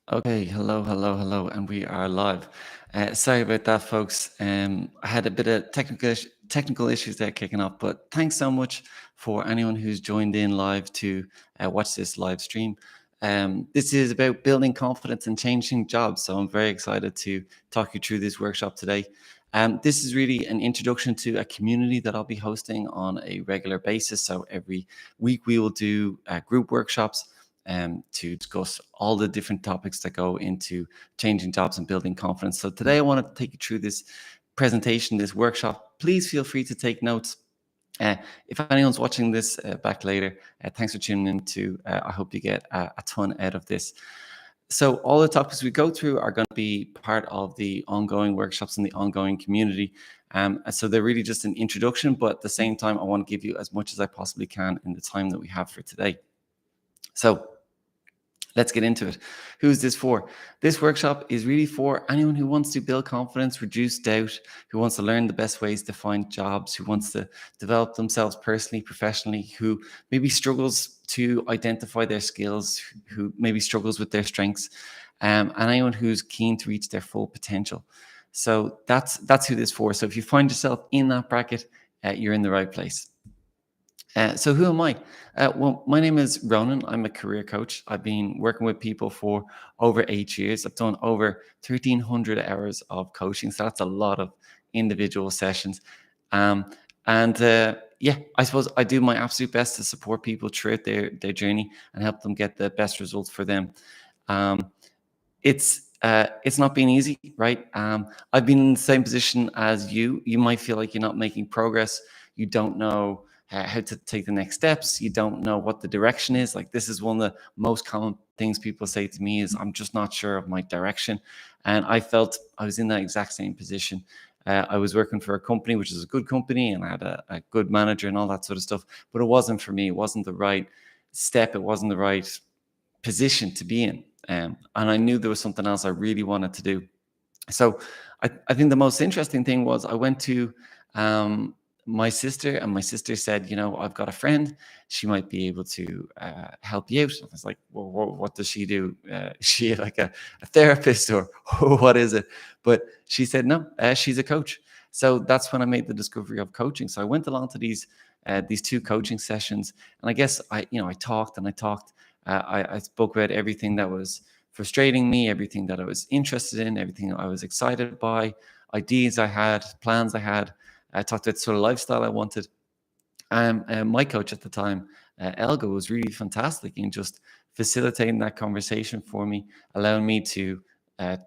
Okay, hello, and we are live. Sorry about that, folks. I had a bit of technical issues there kicking off, but thanks so much for anyone who's joined in live to watch this live stream. This is about building confidence and changing jobs, so I'm very excited to talk you through this workshop today. This is really an introduction to a community that I'll be hosting on a regular basis. So every week we will do group workshops to discuss all the different topics that go into changing jobs and building confidence. So today I want to take you through this presentation, this workshop. Please feel free to take notes. If anyone's watching this back later, thanks for tuning in too. I hope you get a ton out of this. So all the topics we go through are going to be part of the ongoing workshops in the ongoing community. So they're really just an introduction, but at the same time, I want to give you as much as I possibly can in the time that we have for today. So let's get into it. Who's this for? This workshop is really for anyone who wants to build confidence, reduce doubt, who wants to learn the best ways to find jobs, who wants to develop themselves personally, professionally, who maybe struggles to identify their skills, who maybe struggles with their strengths, and anyone who's keen to reach their full potential. So that's who this is for. So if you find yourself in that bracket, you're in the right place. So who am I? Well, my name is Ronan. I'm a career coach. I've been working with people for over 8 years. I've done over 1,300 hours of coaching. So that's a lot of individual sessions. Yeah, I suppose I do my absolute best to support people throughout their journey and help them get the best results for them. It's not been easy, right? I've been in the same position as you. You might feel like you're not making progress. You don't know how to take the next steps. You don't know what the direction is. Like, this is one of the most common things people say to me is, I'm just not sure of my direction. And I felt I was in that exact same position. I was working for a company, which is a good company, and I had a good manager and all that sort of stuff, but it wasn't for me. It wasn't the right step. It wasn't the right position to be in. And I knew there was something else I really wanted to do. So I think the most interesting thing was I went to my sister, and my sister said, I've got a friend. She might be able to help you out. I was like, well, what does she do? Is she like a therapist or what is it? But she said, no, she's a coach. So that's when I made the discovery of coaching. So I went along to these two coaching sessions, and I guess I talked and I talked. I spoke about everything that was frustrating me, everything that I was interested in, everything I was excited by, ideas I had, plans I had. I talked about sort of lifestyle I wanted. And my coach at the time, Elga, was really fantastic in just facilitating that conversation for me, allowing me to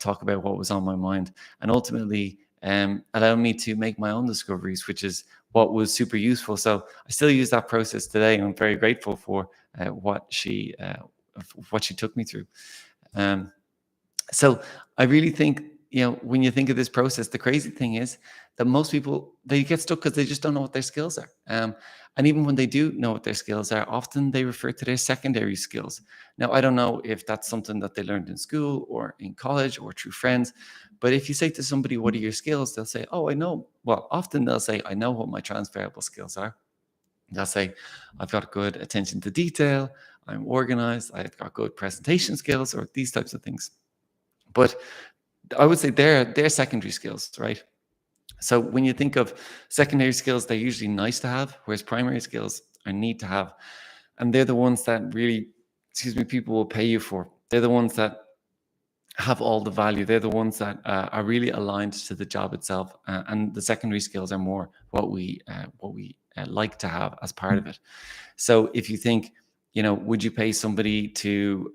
talk about what was on my mind, and ultimately allowing me to make my own discoveries, which is what was super useful. So I still use that process today, and I'm very grateful for what she took me through. So I really think, when you think of this process, the crazy thing is that most people, they get stuck because they just don't know what their skills are. And even when they do know what their skills are, often they refer to their secondary skills. Now, I don't know if that's something that they learned in school or in college or through friends, but if you say to somebody, what are your skills? They'll say, oh, I know. Well, often they'll say, I know what my transferable skills are. They'll say, I've got good attention to detail, I'm organized, I've got good presentation skills, or these types of things. But I would say they're secondary skills, right? So when you think of secondary skills, they're usually nice to have, whereas primary skills are need to have. And they're the ones that really, people will pay you for. They're the ones that have all the value. They're the ones that are really aligned to the job itself. And the secondary skills are more what we like to have as part of it. So if you think, would you pay somebody to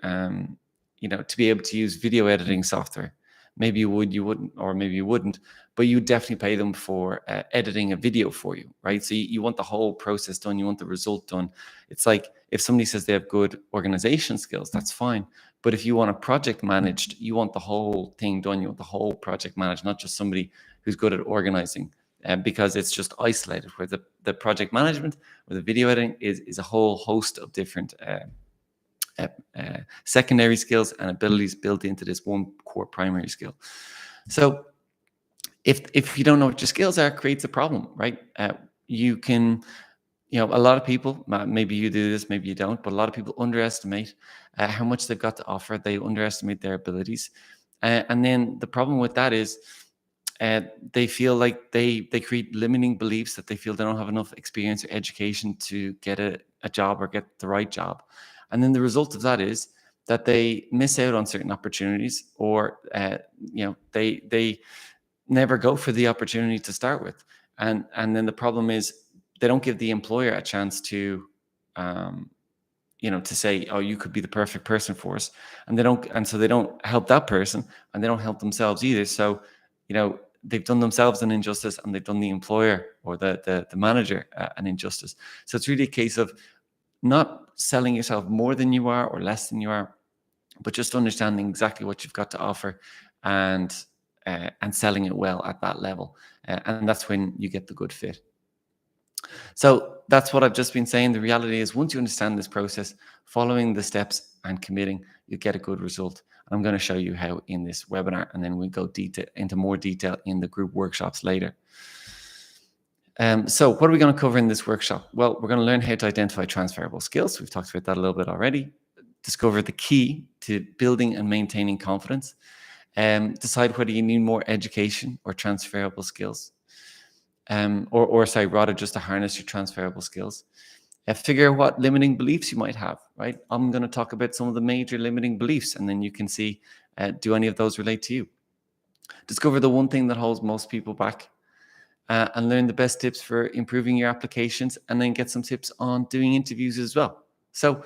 be able to use video editing software? Maybe you would, you wouldn't, or maybe you wouldn't, but you definitely pay them for editing a video for you, right? So you want the whole process done, you want the result done. It's like if somebody says they have good organization skills, that's fine. But if you want a project managed, you want the whole thing done, you want the whole project managed, not just somebody who's good at organizing, because it's just isolated, where the project management or the video editing is a whole host of different secondary skills and abilities built into this one core primary skill. So if you don't know what your skills are, it creates a problem, right? You can A lot of people, maybe you do this, maybe you don't, but a lot of people underestimate how much they've got to offer. They underestimate their abilities. And then the problem with that is uh, they feel like they create limiting beliefs that they feel they don't have enough experience or education to get a job or get the right job. And then the result of that is that they miss out on certain opportunities, or they never go for the opportunity to start with. And then the problem is they don't give the employer a chance to um, to say, oh, you could be the perfect person for us. And so they don't help that person, and they don't help themselves either. So they've done themselves an injustice, and they've done the employer or the manager an injustice. So it's really a case of not selling yourself more than you are or less than you are, but just understanding exactly what you've got to offer, and selling it well at that level. And that's when you get the good fit. So that's what I've just been saying. The reality is, once you understand this process, following the steps and committing, you get a good result. I'm going to show you how in this webinar, and then we go into more detail in the group workshops later. So what are we going to cover in this workshop? Well, we're going to learn how to identify transferable skills. We've talked about that a little bit already. Discover the key to building and maintaining confidence. Decide whether you need more education or transferable skills. Rather just to harness your transferable skills. Figure out what limiting beliefs you might have, right? I'm going to talk about some of the major limiting beliefs, and then you can see, do any of those relate to you? Discover the one thing that holds most people back, and learn the best tips for improving your applications, and then get some tips on doing interviews as well. So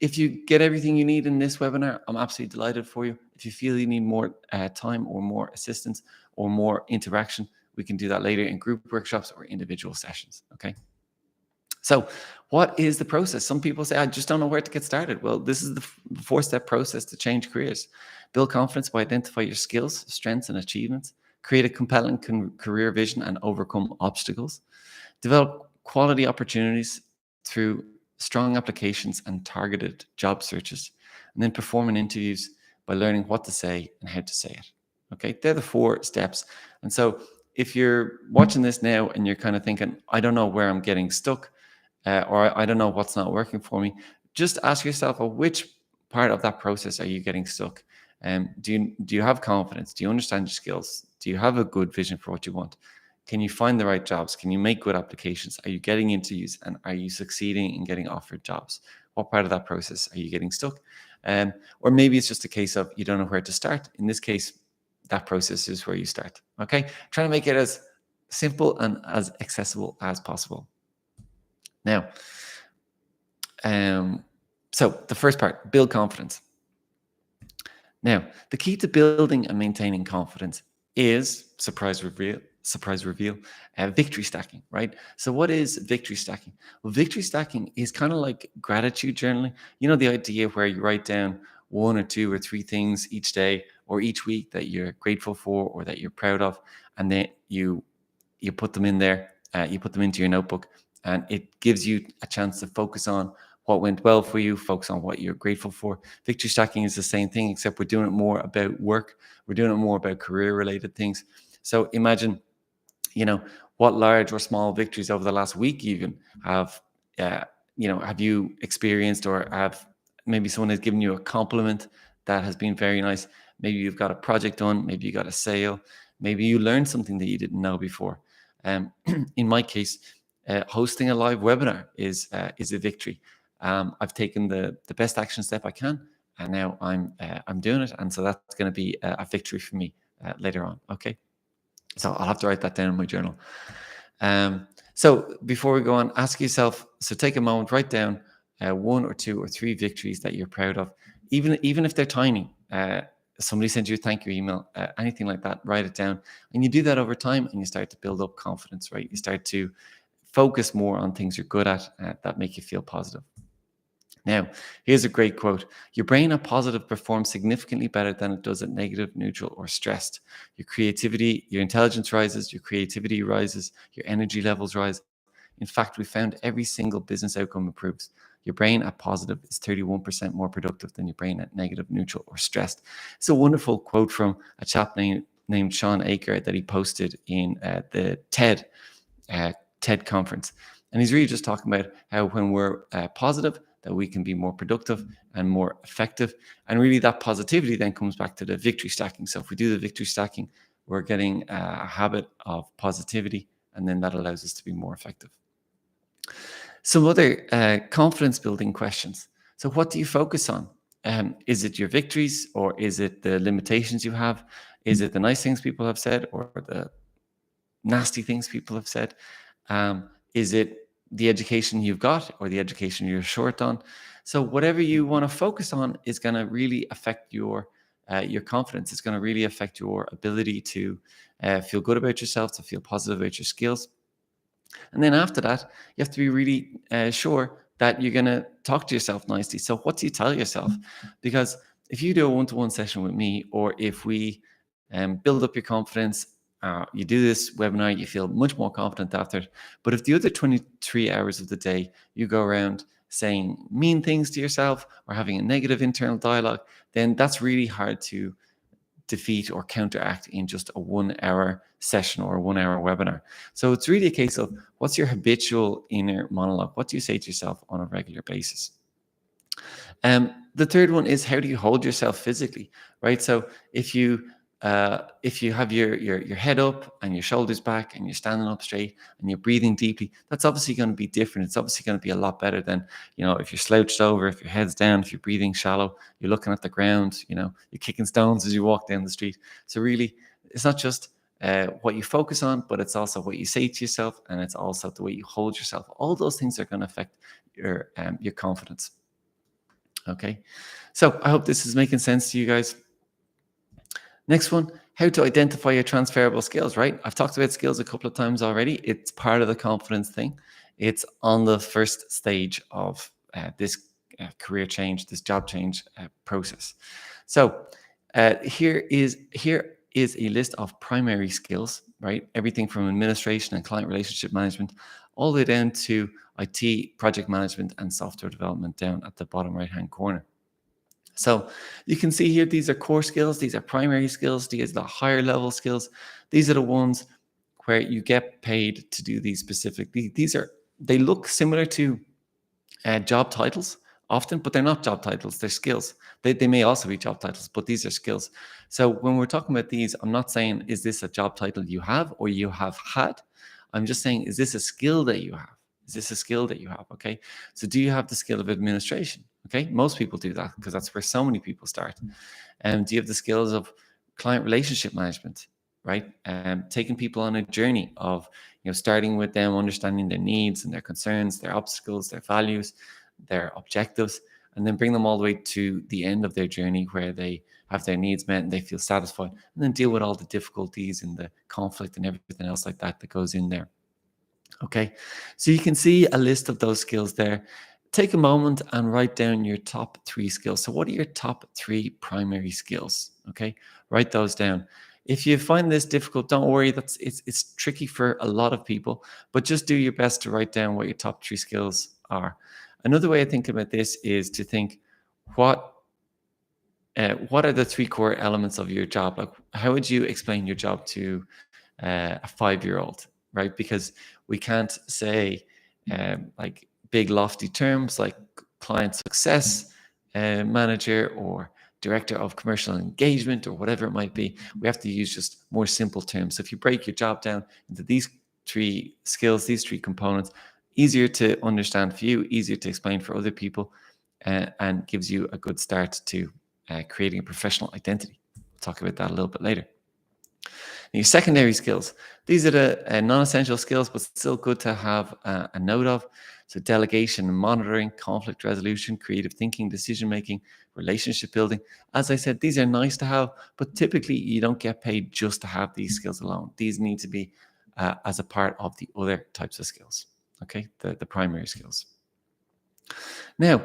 if you get everything you need in this webinar, I'm absolutely delighted for you. If you feel you need more time or more assistance or more interaction, we can do that later in group workshops or individual sessions, okay? So what is the process? Some people say, I just don't know where to get started. Well, this is the four-step process to change careers. Build confidence by identifying your skills, strengths, and achievements. Create a compelling career vision and overcome obstacles. Develop quality opportunities through strong applications and targeted job searches. And then perform in interviews by learning what to say and how to say it. Okay, they're the 4 steps. And so if you're watching this now and you're kind of thinking, I don't know where I'm getting stuck, or I don't know what's not working for me, just ask yourself, well, which part of that process are you getting stuck? Do you have confidence? Do you understand your skills? Do you have a good vision for what you want? Can you find the right jobs? Can you make good applications? Are you getting interviews, and are you succeeding in getting offered jobs? What part of that process are you getting stuck? Or maybe it's just a case of you don't know where to start. In this case, that process is where you start. Okay, trying to make it as simple and as accessible as possible. Now, so the first part, build confidence. Now, the key to building and maintaining confidence is, surprise reveal, victory stacking, right? So what is victory stacking? Well, victory stacking is kind of like gratitude journaling. You know, the idea where you write down 1 or 2 or 3 things each day or each week that you're grateful for or that you're proud of, and then you put them in there, you put them into your notebook, and it gives you a chance to focus on what went well for you, focus on what you're grateful for. Victory stacking is the same thing, except we're doing it more about work. We're doing it more about career related things. So imagine, what large or small victories over the last week even have you experienced, or have maybe someone has given you a compliment that has been very nice. Maybe you've got a project done, maybe you got a sale, maybe you learned something that you didn't know before. In my case, hosting a live webinar is a victory. I've taken the best action step I can, and now I'm doing it, and so that's going to be a victory for me later on. Okay, so I'll have to write that down in my journal. So before we go on, ask yourself. So take a moment, write down 1 or 2 or 3 victories that you're proud of, even if they're tiny. Somebody sends you a thank you email, anything like that, write it down. And you do that over time, and you start to build up confidence, right? You start to focus more on things you're good at that make you feel positive. Now, here's a great quote. Your brain at positive performs significantly better than it does at negative, neutral, or stressed. Your creativity, your intelligence rises, your creativity rises, your energy levels rise. In fact, we found every single business outcome improves. Your brain at positive is 31% more productive than your brain at negative, neutral, or stressed. It's a wonderful quote from a chap named Sean Aker that he posted in the TED conference. And he's really just talking about how when we're positive, that we can be more productive and more effective. And really that positivity then comes back to the victory stacking. So if we do the victory stacking, we're getting a habit of positivity, and then that allows us to be more effective. Some other confidence building questions. So what do you focus on? Is it your victories, or is it the limitations you have? Is it the nice things people have said, or the nasty things people have said? Is it the education you've got, or the education you're short on? So whatever you want to focus on is going to really affect your confidence. It's going to really affect your ability to feel good about yourself, to feel positive about your skills. And then after that, you have to be really sure that you're going to talk to yourself nicely. So what do you tell yourself? Because if you do a one-to-one session with me, or if we build up your confidence, you do this webinar, you feel much more confident after it. But if the other 23 hours of the day, you go around saying mean things to yourself or having a negative internal dialogue, then that's really hard to defeat or counteract in just a 1 hour session or a 1 hour webinar. So it's really a case of, what's your habitual inner monologue? What do you say to yourself on a regular basis? The third one is, how do you hold yourself physically, right? So if you have your head up and your shoulders back and you're standing up straight and you're breathing deeply, that's obviously going to be different. It's obviously going to be a lot better than, if you're slouched over, if your head's down, if you're breathing shallow, you're looking at the ground, you're kicking stones as you walk down the street. So really, it's not just what you focus on, but it's also what you say to yourself, and it's also the way you hold yourself. All those things are going to affect your confidence. Okay, so I hope this is making sense to you guys. Next one, how to identify your transferable skills, right? I've talked about skills a couple of times already. It's part of the confidence thing. It's on the first stage of this career change, this job change process. So here is a list of primary skills, right? Everything from administration and client relationship management, all the way down to IT, project management, and software development down at the bottom right-hand corner. So you can see here, these are core skills, these are primary skills, these are the higher level skills. These are the ones where you get paid to do these specific. They look similar to job titles often, but they're not job titles, they're skills. They may also be job titles, but these are skills. So when we're talking about these, I'm not saying, is this a job title you have or you have had? I'm just saying, is this a skill that you have? Is this a skill that you have? Okay. So do you have the skill of administration? Okay. Most people do that because that's where so many people start. And do you have the skills of client relationship management, right? Taking people on a journey of, starting with them, understanding their needs and their concerns, their obstacles, their values, their objectives, and then bring them all the way to the end of their journey where they have their needs met and they feel satisfied, and then deal with all the difficulties and the conflict and everything else like that goes in there. Okay, so you can see a list of those skills there. Take a moment and write down your top 3 skills. So what are your top 3 primary skills? Okay, write those down. If you find this difficult, don't worry. It's tricky for a lot of people, but just do your best to write down what your top 3 skills are. Another way of thinking about this is to think, what are the 3 core elements of your job? Like, how would you explain your job to a 5-year-old, right? Because we can't say like big lofty terms like client success manager or director of commercial engagement or whatever it might be. We have to use just more simple terms. So if you break your job down into these 3 skills, these 3 components, easier to understand for you, easier to explain for other people, and gives you a good start to creating a professional identity. We'll talk about that a little bit later. Now, your secondary skills, these are the non-essential skills, but still good to have a note of. So delegation and monitoring, conflict resolution, creative thinking, decision-making, relationship building. As I said, these are nice to have, but typically you don't get paid just to have these skills alone. These need to be as a part of the other types of skills, okay? The primary skills. Now,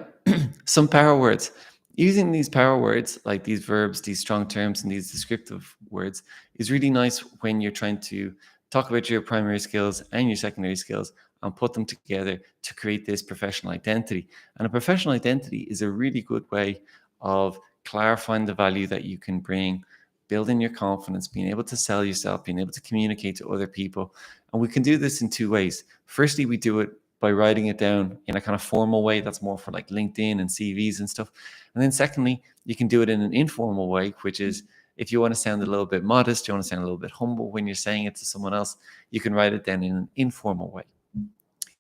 some power words. Using these power words, like these verbs, these strong terms, and these descriptive words, is really nice when you're trying to talk about your primary skills and your secondary skills and put them together to create this professional identity. And a professional identity is a really good way of clarifying the value that you can bring, building your confidence, being able to sell yourself, being able to communicate to other people. And we can do this in 2 ways. Firstly, we do it by writing it down in a kind of formal way. That's more for like LinkedIn and CVs and stuff. And then secondly, you can do it in an informal way, which is if you want to sound a little bit modest, you want to sound a little bit humble when you're saying it to someone else, you can write it down in an informal way,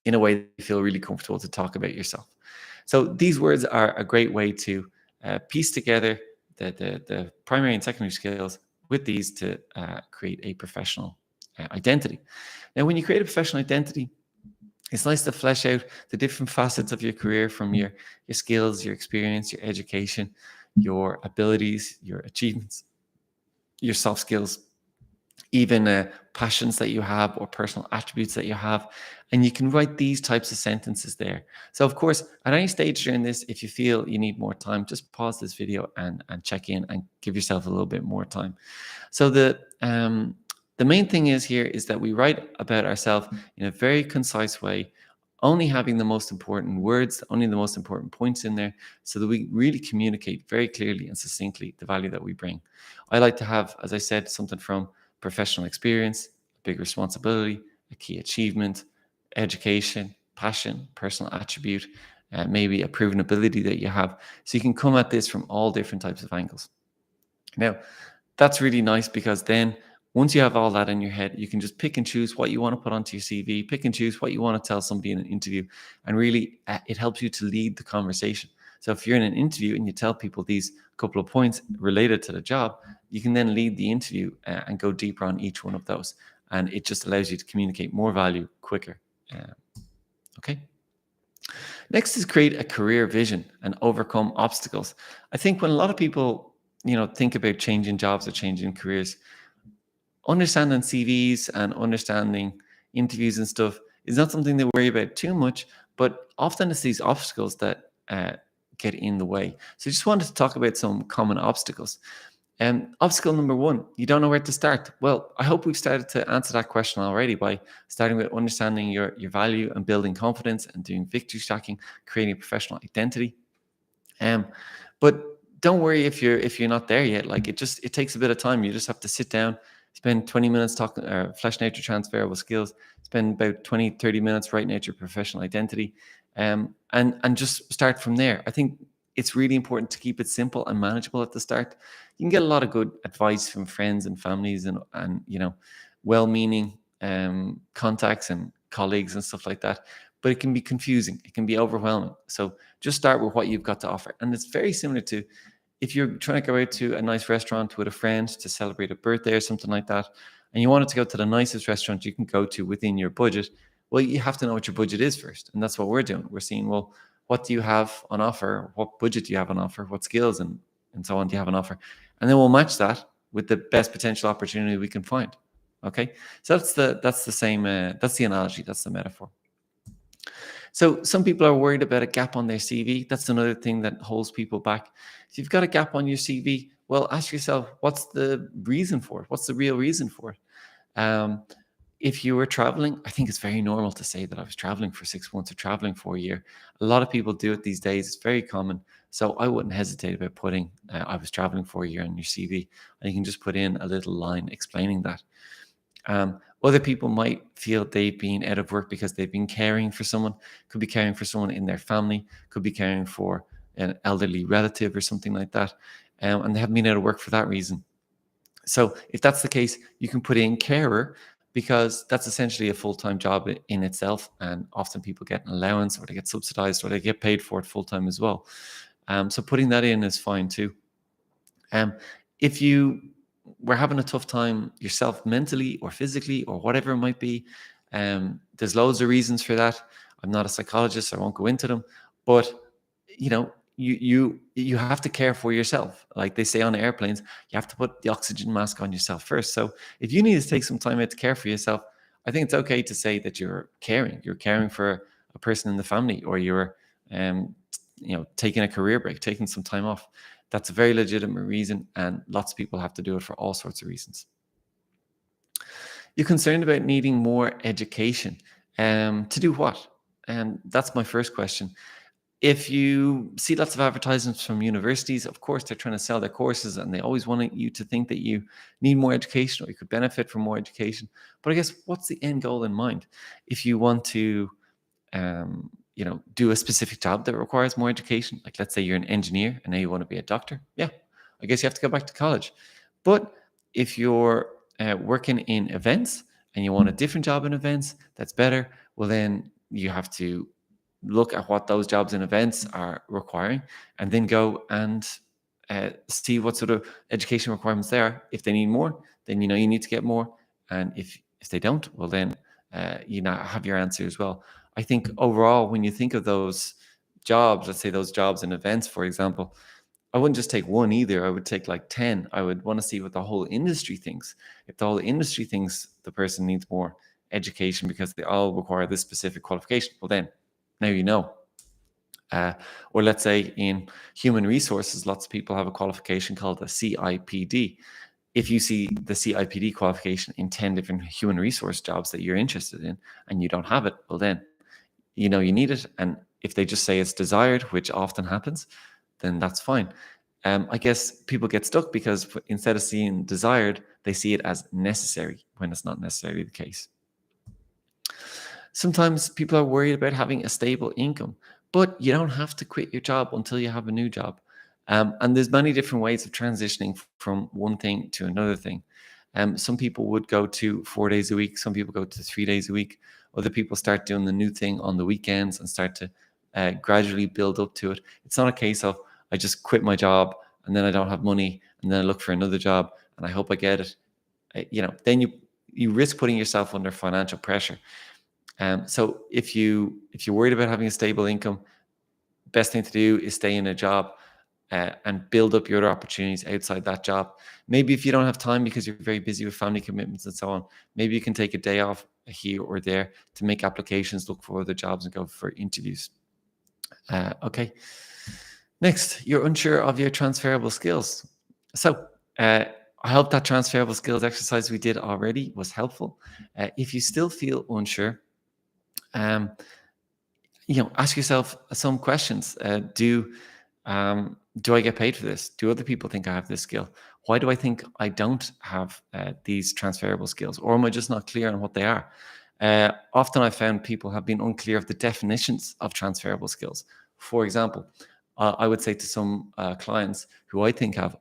in a way that you feel really comfortable to talk about yourself. So these words are a great way to piece together the primary and secondary skills with these to create a professional identity. Now, when you create a professional identity, it's nice to flesh out the different facets of your career, from your skills, your experience, your education, your abilities, your achievements, your soft skills, even passions that you have or personal attributes that you have. And you can write these types of sentences there. So, of course, at any stage during this, if you feel you need more time, just pause this video and check in and give yourself a little bit more time. So the main thing is that we write about ourselves in a very concise way, only having the most important words, only the most important points in there, so that we really communicate very clearly and succinctly the value that we bring. I like to have, as I said, something from professional experience, a big responsibility, a key achievement, education, passion, personal attribute, maybe a proven ability that you have. So you can come at this from all different types of angles. Now, that's really nice, because then once you have all that in your head, you can just pick and choose what you want to put onto your CV, pick and choose what you want to tell somebody in an interview. And really, it helps you to lead the conversation. So if you're in an interview and you tell people these couple of points related to the job, you can then lead the interview and go deeper on each one of those. And it just allows you to communicate more value quicker. Okay. Next is create a career vision and overcome obstacles. I think when a lot of people, think about changing jobs or changing careers, understanding CVs and understanding interviews and stuff is not something they worry about too much, but often it's these obstacles that get in the way. So I just wanted to talk about some common obstacles. Obstacle number one, you don't know where to start. Well, I hope we've started to answer that question already by starting with understanding your value and building confidence and doing victory stacking, creating a professional identity. But don't worry if you're not there yet. Like, it takes a bit of time. You just have to sit down, spend 20 minutes talking, fleshing out your transferable skills, spend about 20, 30 minutes writing out your professional identity, and just start from there. I think it's really important to keep it simple and manageable at the start. You can get a lot of good advice from friends and families and well-meaning contacts and colleagues and stuff like that, but it can be confusing. It can be overwhelming. So just start with what you've got to offer. And it's very similar to if you're trying to go out to a nice restaurant with a friend to celebrate a birthday or something like that, and you wanted to go to the nicest restaurant you can go to within your budget. Well, you have to know what your budget is first. And that's what we're doing. We're seeing, well, what do you have on offer? What budget do you have on offer? What skills and so on do you have on offer? And then we'll match that with the best potential opportunity we can find. Okay. So that's the same, that's the analogy. That's the metaphor. So some people are worried about a gap on their CV. That's another thing that holds people back. If you've got a gap on your CV, well, ask yourself, what's the reason for it? What's the real reason for it? If you were traveling, I think it's very normal to say that I was traveling for 6 months or traveling for a year. A lot of people do it these days. It's very common. So I wouldn't hesitate about putting I was traveling for a year on your CV. And you can just put in a little line explaining that. Other people might feel they've been out of work because they've been caring for someone, could be caring for someone in their family, could be caring for an elderly relative or something like that. And they haven't been out of work for that reason. So if that's the case, you can put in carer, because that's essentially a full-time job in itself. And often people get an allowance, or they get subsidized, or they get paid for it full-time as well. So putting that in is fine too. If you were having a tough time yourself mentally or physically or whatever it might be, there's loads of reasons for that. I'm not a psychologist, so I won't go into them, but you have to care for yourself. Like they say on airplanes, you have to put the oxygen mask on yourself first. So if you need to take some time out to care for yourself, I think it's okay to say that you're caring for a person in the family, or you're taking a career break, taking some time off. That's a very legitimate reason, and lots of people have to do it for all sorts of reasons. You're concerned about needing more education. To do what? And that's my first question. If you see lots of advertisements from universities, of course, they're trying to sell their courses, and they always want you to think that you need more education, or you could benefit from more education. But I guess, what's the end goal in mind? If you want to do a specific job that requires more education. Like, let's say you're an engineer and now you want to be a doctor. Yeah, I guess you have to go back to college. But if you're working in events and you want a different job in events that's better, well, then you have to look at what those jobs and events are requiring, and then go and see what sort of education requirements there are. If they need more, then you need to get more, and if they don't, well, then you now have your answer as well. I think overall, when you think of those jobs, let's say those jobs and events, for example, I wouldn't just take one either. I would take like 10. I would want to see what the whole industry thinks. If the whole industry thinks the person needs more education because they all require this specific qualification, well, then now you know. Or let's say in human resources, lots of people have a qualification called a CIPD. If you see the CIPD qualification in 10 different human resource jobs that you're interested in and you don't have it, well, then you know you need it. And if they just say it's desired, which often happens, then that's fine. I guess people get stuck because instead of seeing desired, they see it as necessary when it's not necessarily the case. Sometimes people are worried about having a stable income, but you don't have to quit your job until you have a new job. And there's many different ways of transitioning from one thing to another thing. Some people would go to 4 days a week. Some people go to 3 days a week. Other people start doing the new thing on the weekends and start to gradually build up to it. It's not a case of I just quit my job and then I don't have money and then I look for another job and I hope I get it. Then you risk putting yourself under financial pressure. So if you're worried about having a stable income, best thing to do is stay in a job and build up your other opportunities outside that job. Maybe if you don't have time because you're very busy with family commitments and so on, maybe you can take a day off here or there to make applications, look for other jobs, and go for interviews. Okay. Next, you're unsure of your transferable skills. So I hope that transferable skills exercise we did already was helpful. If you still feel unsure, um, ask yourself some questions. Do I get paid for this? Do other people think I have this skill? Why do I think I don't have these transferable skills? Or am I just not clear on what they are? Often I found people have been unclear of the definitions of transferable skills. For example, I would say to some clients who I think have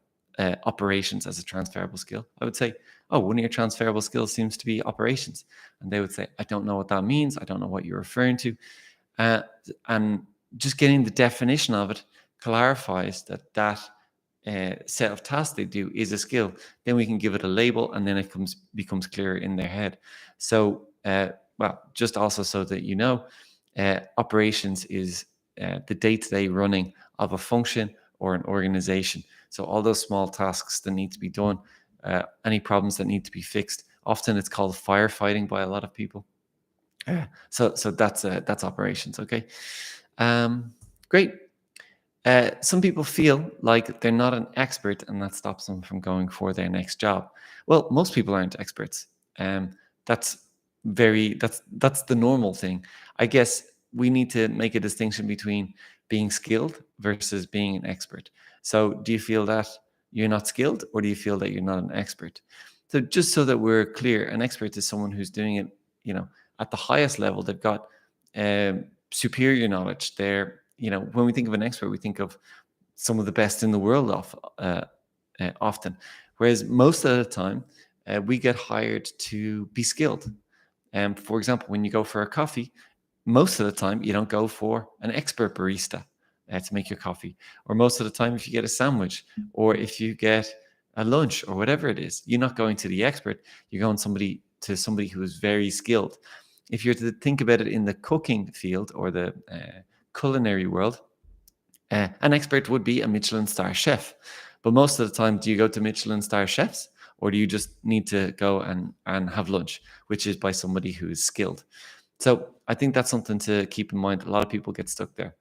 operations as a transferable skill, I would say, oh, one of your transferable skills seems to be operations. And they would say, I don't know what that means. I don't know what you're referring to. And just getting the definition of it clarifies that set of tasks they do is a skill. Then we can give it a label, and then it becomes clearer in their head. So, just also so that you know, operations is the day-to-day running of a function or an organization. So all those small tasks that need to be done, any problems that need to be fixed. Often it's called firefighting by a lot of people. So that's operations. Okay, great. Some people feel like they're not an expert, and that stops them from going for their next job. Well, most people aren't experts. That's that's the normal thing. I guess we need to make a distinction between being skilled versus being an expert. So, do you feel that you're not skilled, or do you feel that you're not an expert? So, just so that we're clear, an expert is someone who's doing it, at the highest level. They've got superior knowledge. When we think of an expert, we think of some of the best in the world often. Whereas most of the time, we get hired to be skilled. For example, when you go for a coffee, most of the time you don't go for an expert barista to make your coffee. Or most of the time, if you get a sandwich or if you get a lunch or whatever it is, you're not going to the expert. You're going to somebody who is very skilled. If you're to think about it in the cooking field or the culinary world, an expert would be a Michelin star chef. But most of the time, do you go to Michelin star chefs, or do you just need to go and have lunch, which is by somebody who is skilled? So I think that's something to keep in mind. A lot of people get stuck there.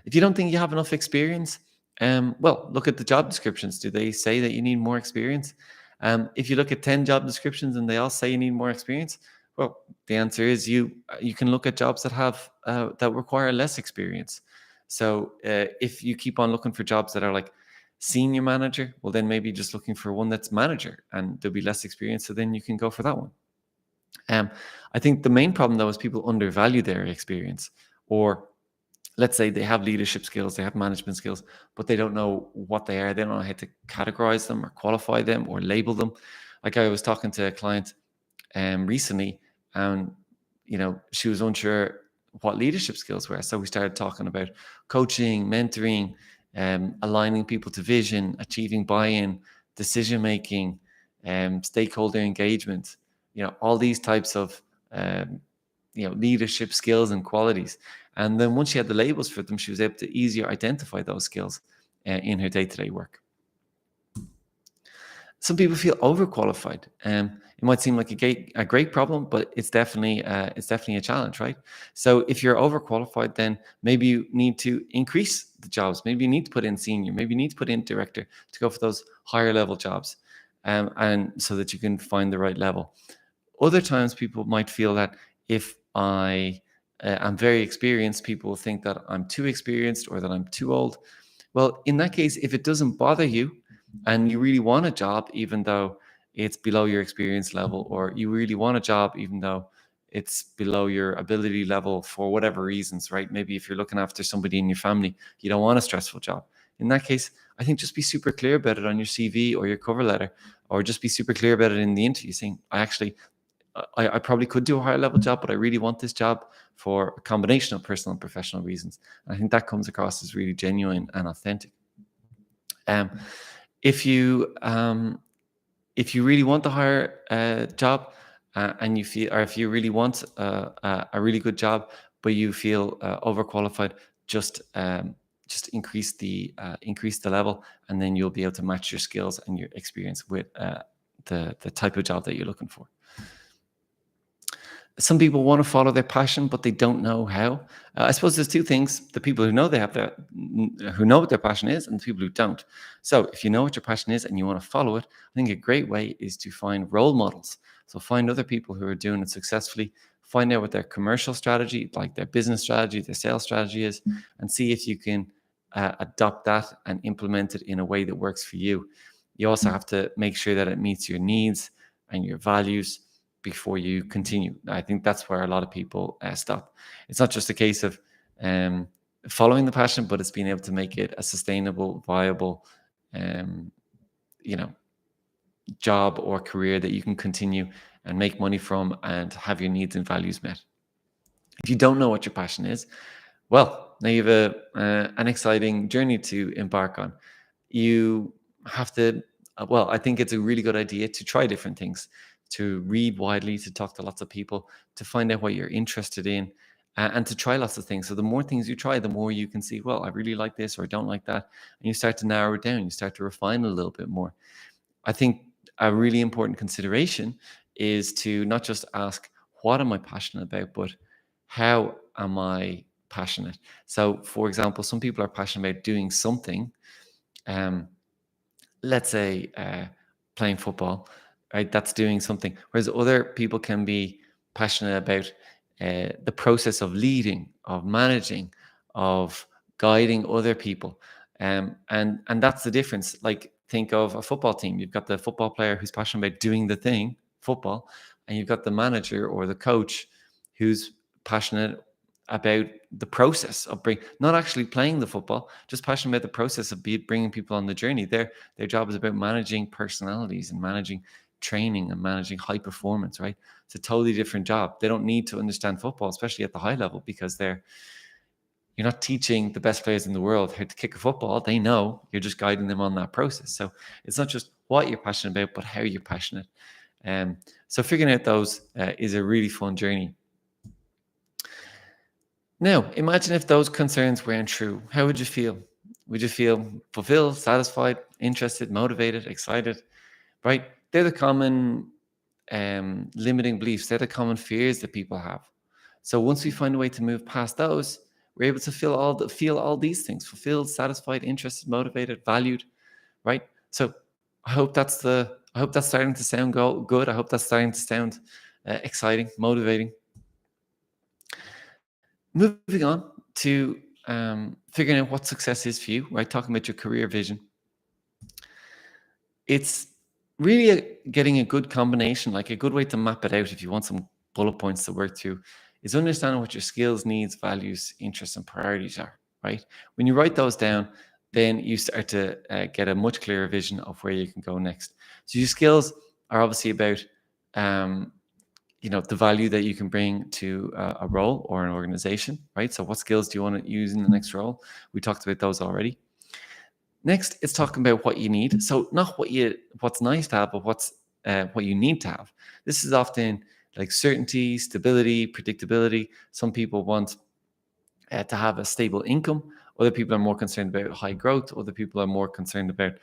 If you don't think you have enough experience, well, look at the job descriptions. Do they say that you need more experience? If you look at 10 job descriptions and they all say you need more experience, well, the answer is you can look at jobs that require less experience. So if you keep on looking for jobs that are like senior manager, well, then maybe just looking for one that's manager and there'll be less experience. So then you can go for that one. Um, I think the main problem though is people undervalue their experience, or let's say they have leadership skills, they have management skills, but they don't know what they are. They don't know how to categorize them or qualify them or label them. Like I was talking to a client recently, and she was unsure what leadership skills were. So we started talking about coaching, mentoring, aligning people to vision, achieving buy-in, decision making, stakeholder engagement. All these types of leadership skills and qualities. And then once she had the labels for them, she was able to easier identify those skills in her day-to-day work. Some people feel overqualified. It might seem like a great problem, but it's definitely a challenge, right? So if you're overqualified, then maybe you need to increase the jobs. Maybe you need to put in senior. Maybe you need to put in director to go for those higher level jobs, and so that you can find the right level. Other times, people might feel that if I'm very experienced, people will think that I'm too experienced or that I'm too old. Well, in that case, if it doesn't bother you and you really want a job, even though it's below your experience level, or you really want a job, even though it's below your ability level for whatever reasons, right? Maybe if you're looking after somebody in your family, you don't want a stressful job. In that case, I think just be super clear about it on your CV or your cover letter, or just be super clear about it in the interview, saying, I probably could do a higher level job, but I really want this job for a combination of personal and professional reasons. And I think that comes across as really genuine and authentic. Um, if you if you really want the higher job, and you feel, or if you really want a really good job, but you feel overqualified, just increase the level, and then you'll be able to match your skills and your experience with the type of job that you're looking for. Some people want to follow their passion, but they don't know how. I suppose there's two things: the people who know who know what their passion is, and the people who don't. So, if you know what your passion is and you want to follow it, I think a great way is to find role models. So, find other people who are doing it successfully. Find out what their commercial strategy, like their business strategy, their sales strategy is, and see if you can adopt that and implement it in a way that works for you. You also have to make sure that it meets your needs and your values before you continue. I think that's where a lot of people stop. It's not just a case of um, following the passion, but it's being able to make it a sustainable, viable, um, you know, job or career that you can continue and make money from and have your needs and values met. If you don't know what your passion is, well, now you have an exciting journey to embark on. You have to, well, I think it's a really good idea to try different things, to read widely, to talk to lots of people, to find out what you're interested in, and to try lots of things. So the more things you try, the more you can see, well, I really like this or I don't like that. And you start to narrow it down, you start to refine it a little bit more. I think a really important consideration is to not just ask, what am I passionate about, but how am I passionate? So, for example, some people are passionate about doing something. Um, let's say playing football, right? That's doing something. Whereas other people can be passionate about the process of leading, of managing, of guiding other people. And that's the difference. Like, think of a football team. You've got the football player who's passionate about doing the thing, football, and you've got the manager or the coach who's passionate about the process of not actually playing the football, just passionate about the process of bringing people on the journey. Their job is about managing personalities and managing training and managing high performance, right? It's a totally different job. They don't need to understand football, especially at the high level, because you're not teaching the best players in the world how to kick a football. They know, you're just guiding them on that process. So it's not just what you're passionate about, but how you're passionate. So figuring out those is a really fun journey. Now, imagine if those concerns weren't true. How would you feel? Would you feel fulfilled, satisfied, interested, motivated, excited? Right? They're the common limiting beliefs. They're the common fears that people have. So once we find a way to move past those, we're able to feel all these things: fulfilled, satisfied, interested, motivated, valued. Right? So I hope that's starting to sound good. I hope that's starting to sound exciting, motivating. Moving on to figuring out what success is for you, right? Talking about your career vision. It's really getting a good combination, like a good way to map it out if you want some bullet points to work through, is understanding what your skills, needs, values, interests, and priorities are, right? When you write those down, then you start to get a much clearer vision of where you can go next. So your skills are obviously about um, the value that you can bring to a role or an organization, right? So what skills do you want to use in the next role? We talked about those already. Next, it's talking about what you need. So not what's nice to have, but what you need to have. This is often like certainty, stability, predictability. Some people want to have a stable income. Other people are more concerned about high growth. Other people are more concerned about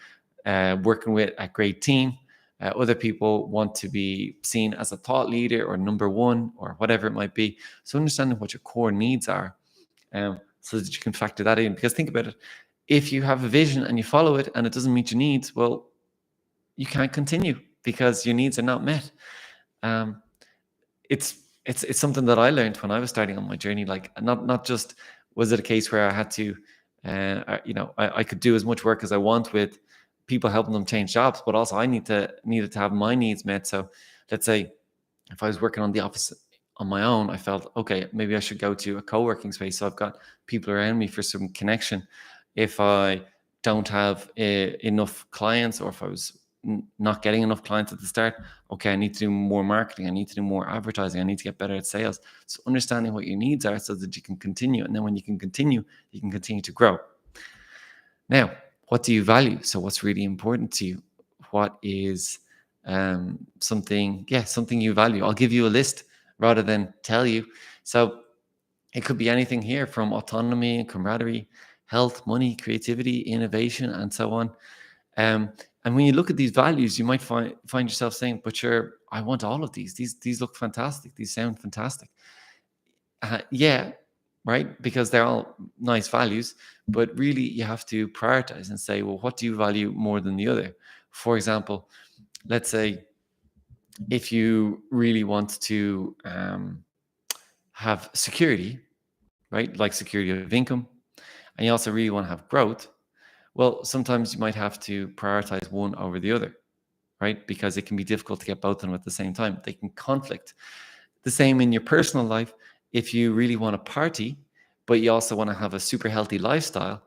working with a great team. Other people want to be seen as a thought leader or number one or whatever it might be. So understanding what your core needs are, so that you can factor that in. Because think about it, if you have a vision and you follow it and it doesn't meet your needs, well, you can't continue because your needs are not met. Um, it's something that I learned when I was starting on my journey. Like not just was it a case where I had to, I could do as much work as I want with people helping them change jobs, but also I needed to have my needs met. So let's say if I was working on the office on my own, I felt, okay, maybe I should go to a co-working space. So I've got people around me for some connection. If I don't have enough clients, or if I was not getting enough clients at the start, okay, I need to do more marketing. I need to do more advertising. I need to get better at sales. So understanding what your needs are so that you can continue. And then when you can continue to grow. Now, what do you value? So what's really important to you? What is something you value? I'll give you a list rather than tell you. So it could be anything here from autonomy and camaraderie, health, money, creativity, innovation, and so on. And when you look at these values, you might find yourself saying, "But sure, I want all of these. These look fantastic. These sound fantastic." Yeah, right, because they're all nice values, but really you have to prioritize and say, well, what do you value more than the other? For example, let's say if you really want to have security, right, like security of income, and you also really want to have growth, well, sometimes you might have to prioritize one over the other, right? Because it can be difficult to get both of them at the same time. They can conflict. The same in your personal life. If you really want to party, but you also want to have a super healthy lifestyle,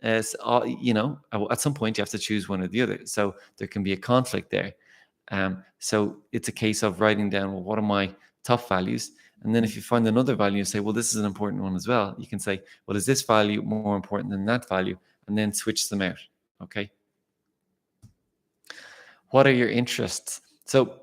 as at some point you have to choose one or the other. So there can be a conflict there. So it's a case of writing down, well, what are my top values? And then if you find another value and say, well, this is an important one as well, you can say, well, is this value more important than that value? And then switch them out. Okay. What are your interests? So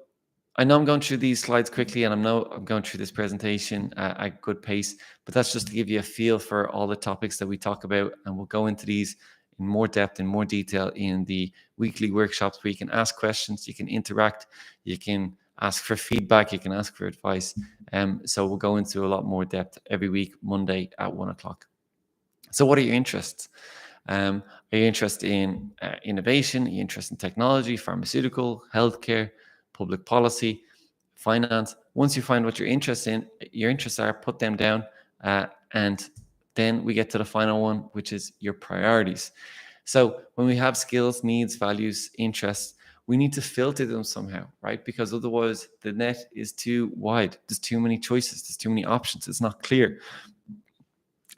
I know I'm going through these slides quickly, and I'm going through this presentation at a good pace, but that's just to give you a feel for all the topics that we talk about, and we'll go into these in more depth, in more detail in the weekly workshops where you can ask questions, you can interact, you can ask for feedback, you can ask for advice. So we'll go into a lot more depth every week, Monday at 1:00. So what are your interests? Are you interested in innovation? Are you interested in technology, pharmaceutical, healthcare, public policy, finance? Once you find what your interests are, put them down, and then we get to the final one, which is your priorities. So when we have skills, needs, values, interests, we need to filter them somehow, right? Because otherwise the net is too wide. There's too many choices. There's too many options. It's not clear.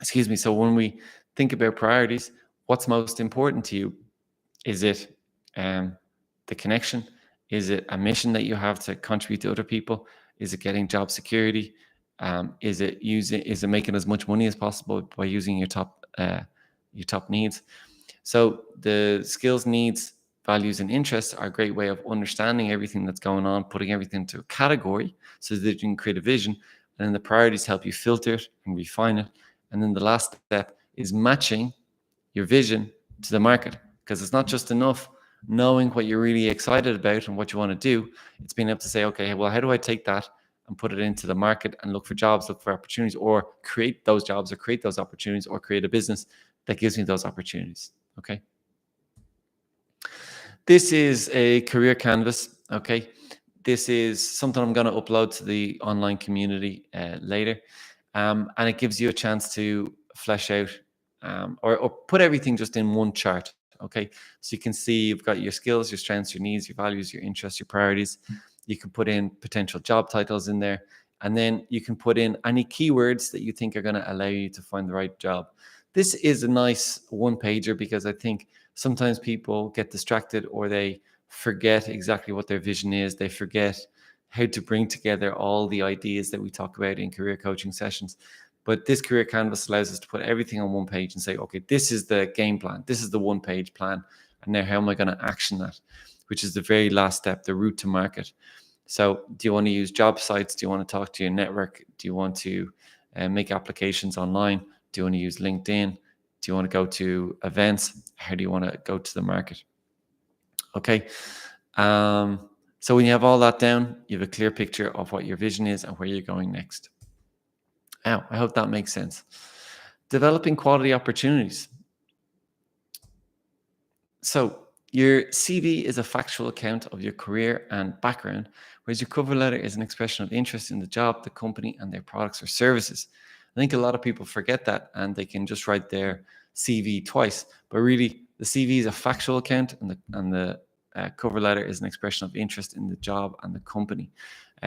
Excuse me. So when we think about priorities, what's most important to you? Is it the connection? Is it a mission that you have to contribute to other people? Is it getting job security? Is it making as much money as possible by using your top needs? So the skills, needs, values, and interests are a great way of understanding everything that's going on, putting everything into a category so that you can create a vision. And then the priorities help you filter it and refine it. And then the last step is matching your vision to the market, because it's not just enough knowing what you're really excited about and what you want to do. It's being able to say, okay, well, how do I take that and put it into the market and look for jobs, look for opportunities, or create those jobs or create those opportunities, or create a business that gives me those opportunities. Okay. This is a career canvas. Okay. This is something I'm going to upload to the online community later. And it gives you a chance to flesh out or put everything just in one chart. Okay, so you can see you've got your skills, your strengths, your needs, your values, your interests, your priorities. You can put in potential job titles in there, and then you can put in any keywords that you think are going to allow you to find the right job. This is a nice one pager because I think sometimes people get distracted or they forget exactly what their vision is. They forget how to bring together all the ideas that we talk about in career coaching sessions. But this career canvas allows us to put everything on one page and say, okay, this is the game plan. This is the one page plan. And now how am I going to action that? Which is the very last step, the route to market. So do you want to use job sites? Do you want to talk to your network? Do you want to make applications online? Do you want to use LinkedIn? Do you want to go to events? How do you want to go to the market? Okay. So when you have all that down, you have a clear picture of what your vision is and where you're going next. Now, I hope that makes sense. Developing quality opportunities. So your CV is a factual account of your career and background, whereas your cover letter is an expression of interest in the job, the company, and their products or services. I think a lot of people forget that and they can just write their CV twice, but really the CV is a factual account and the cover letter is an expression of interest in the job and the company.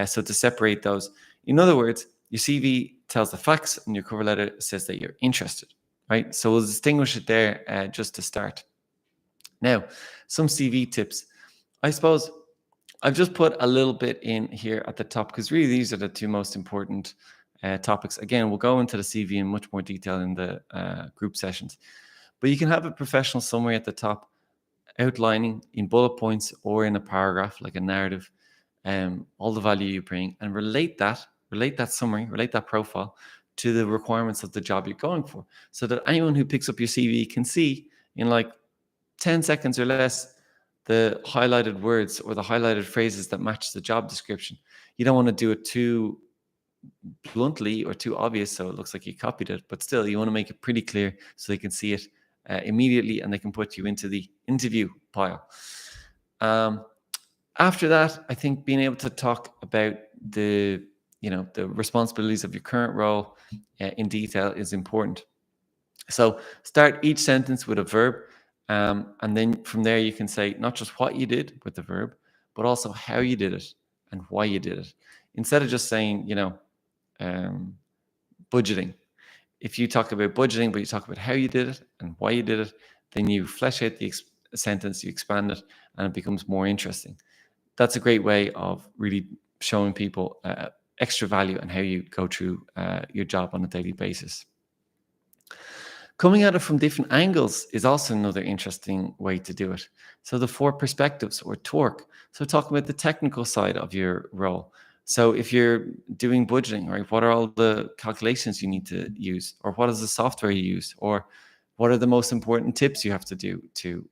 So to separate those, in other words, your CV tells the facts and your cover letter says that you're interested, right? So we'll distinguish it there just to start. Now, some CV tips. I suppose I've just put a little bit in here at the top because really these are the two most important topics. Again, we'll go into the CV in much more detail in the group sessions. But you can have a professional summary at the top outlining in bullet points or in a paragraph, like a narrative, all the value you bring, and relate that summary, relate that profile to the requirements of the job you're going for, so that anyone who picks up your CV can see in like 10 seconds or less the highlighted words or the highlighted phrases that match the job description. You don't want to do it too bluntly or too obvious so it looks like you copied it, but still you want to make it pretty clear so they can see it immediately and they can put you into the interview pile. After that, I think being able to talk about the responsibilities of your current role in detail is important. So start each sentence with a verb, and then from there you can say not just what you did with the verb, but also how you did it and why you did it. Instead of just saying, budgeting. If you talk about budgeting, but you talk about how you did it and why you did it, then you flesh out the sentence, you expand it, and it becomes more interesting. That's a great way of really showing people extra value and how you go through your job on a daily basis. Coming at it from different angles is also another interesting way to do it. So the 4 perspectives or torque. So talk about the technical side of your role. So if you're doing budgeting, right, what are all the calculations you need to use? Or what is the software you use? Or what are the most important tips you have to do to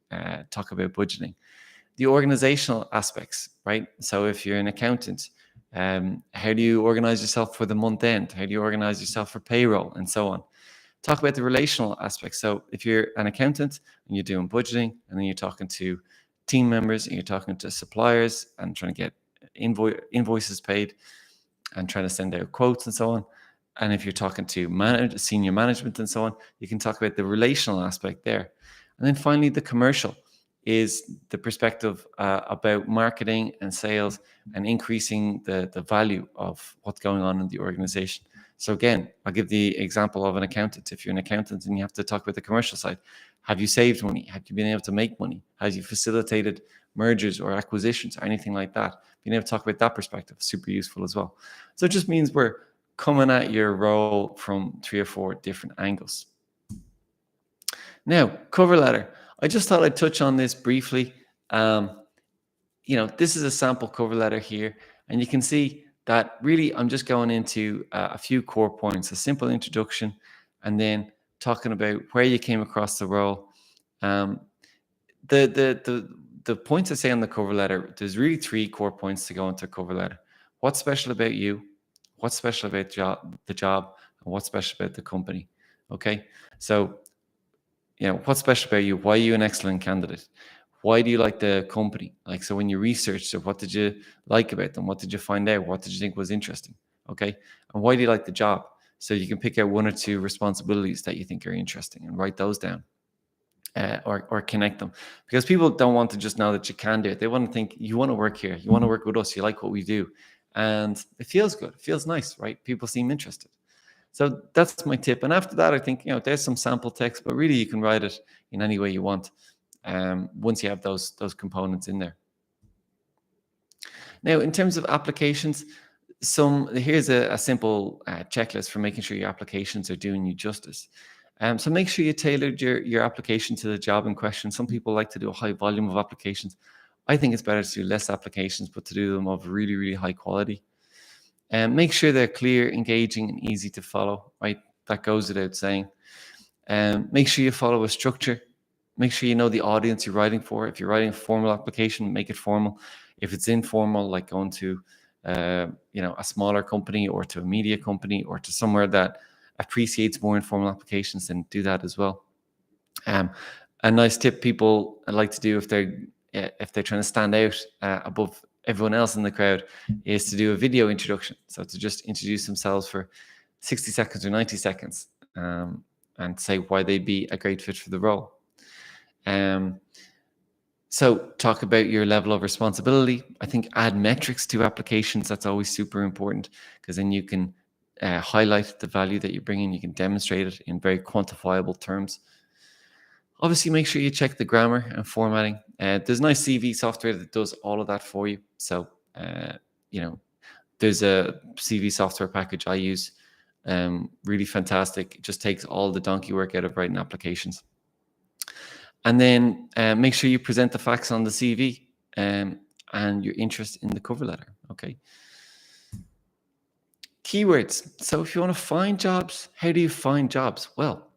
talk about budgeting? The organizational aspects, right? So if you're an accountant, how do you organize yourself for the month end? How do you organize yourself for payroll and so on? Talk about the relational aspects. So if you're an accountant and you're doing budgeting and then you're talking to team members and you're talking to suppliers and trying to get invoices paid and trying to send out quotes and so on. And if you're talking to senior management and so on, you can talk about the relational aspect there. And then finally, the commercial is the perspective about marketing and sales and increasing the value of what's going on in the organization. So again, I'll give the example of an accountant. If you're an accountant and you have to talk about the commercial side, have you saved money? Have you been able to make money? Have you facilitated mergers or acquisitions or anything like that? Being able to talk about that perspective is super useful as well. So it just means we're coming at your role from 3 or 4 different angles. Now, cover letter. I just thought I'd touch on this briefly. This is a sample cover letter here, and you can see that really I'm just going into a few core points, a simple introduction, and then talking about where you came across the role. The points I say on the cover letter, there's really 3 core points to go into a cover letter. What's special about you? What's special about the job? And what's special about the company? Okay, so what's special about you? Why are you an excellent candidate? Why do you like the company? Like, so when you researched it, what did you like about them? What did you find out? What did you think was interesting? Okay, and why do you like the job? So you can pick out 1 or 2 responsibilities that you think are interesting and write those down. or connect them, because people don't want to just know that you can do it. They want to think you want to work here, you want to work with us, you like what we do, and it feels good, it feels nice, right? People seem interested. So that's my tip. And after that, I think, there's some sample text, but really you can write it in any way you want, once you have those components in there. Now, in terms of applications, here's a simple checklist for making sure your applications are doing you justice. So make sure you tailored your application to the job in question. Some people like to do a high volume of applications. I think it's better to do less applications, but to do them of really, really high quality. And make sure they're clear, engaging, and easy to follow, right? That goes without saying. Make sure you follow a structure. Make sure you know the audience you're writing for. If you're writing a formal application, make it formal. If it's informal, like going to a smaller company or to a media company or to somewhere that appreciates more informal applications, then do that as well. A nice tip people like to do if they're trying to stand out above everyone else in the crowd is to do a video introduction. So to just introduce themselves for 60 seconds or 90 seconds, and say why they'd be a great fit for the role. So talk about your level of responsibility. I think add metrics to applications. That's always super important, because then you can highlight the value that you're bringing. You can demonstrate it in very quantifiable terms. Obviously, make sure you check the grammar and formatting. There's nice CV software that does all of that for you. So, there's a CV software package I use. Really fantastic. It just takes all the donkey work out of writing applications. And then make sure you present the facts on the CV and your interest in the cover letter. Okay. Keywords. So if you want to find jobs, how do you find jobs? Well,